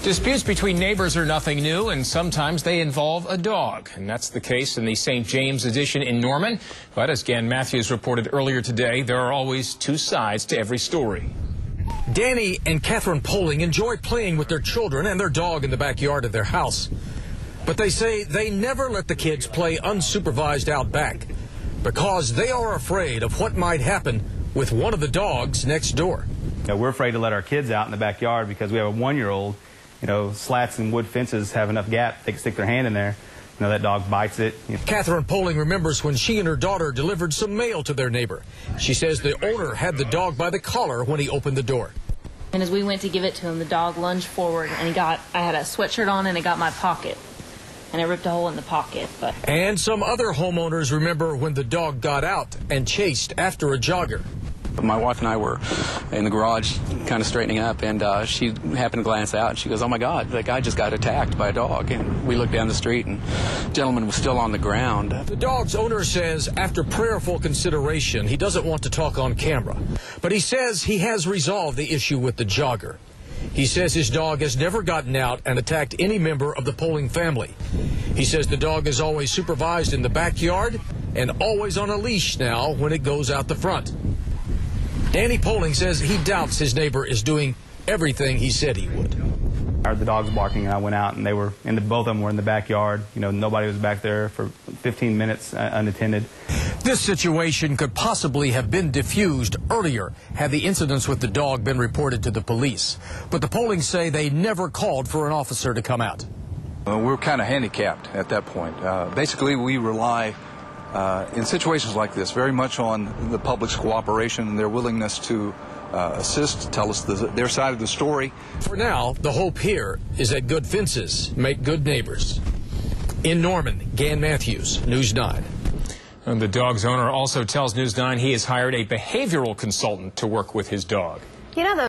Disputes between neighbors are nothing new, and sometimes they involve a dog. And that's the case in the St. James addition in Norman. But as Gan Matthews reported earlier today, there are always two sides to every story. Danny and Catherine Poling enjoy playing with their children and their dog in the backyard of their house. But they say they never let the kids play unsupervised out back because they are afraid of what might happen with one of the dogs next door. We're afraid to let our kids out in the backyard because we have a 1-year-old. Slats and wood fences have enough gap, they can stick their hand in there. That dog bites it. Catherine Poling remembers when she and her daughter delivered some mail to their neighbor. She says the owner had the dog by the collar when he opened the door. And as we went to give it to him, the dog lunged forward and I had a sweatshirt on and it got my pocket. And it ripped a hole in the pocket. And some other homeowners remember when the dog got out and chased after a jogger. My wife and I were in the garage kind of straightening up, and she happened to glance out, and she goes, "Oh, my God, that guy just got attacked by a dog." And we looked down the street, and the gentleman was still on the ground. The dog's owner says after prayerful consideration, he doesn't want to talk on camera. But he says he has resolved the issue with the jogger. He says his dog has never gotten out and attacked any member of the Poling family. He says the dog is always supervised in the backyard and always on a leash now when it goes out the front. Danny Poling says he doubts his neighbor is doing everything he said he would. I heard the dogs barking, and I went out, and both of them were in the backyard. Nobody was back there for 15 minutes unattended. This situation could possibly have been diffused earlier had the incidents with the dog been reported to the police. But the Polings say they never called for an officer to come out. We're kind of handicapped at that point. Basically, we rely in situations like this very much on the public's cooperation and their willingness to assist, tell us their side of the story. For now, the hope here is that good fences make good neighbors. In Norman, Gan Matthews, News 9. And the dog's owner also tells News 9 he has hired a behavioral consultant to work with his dog.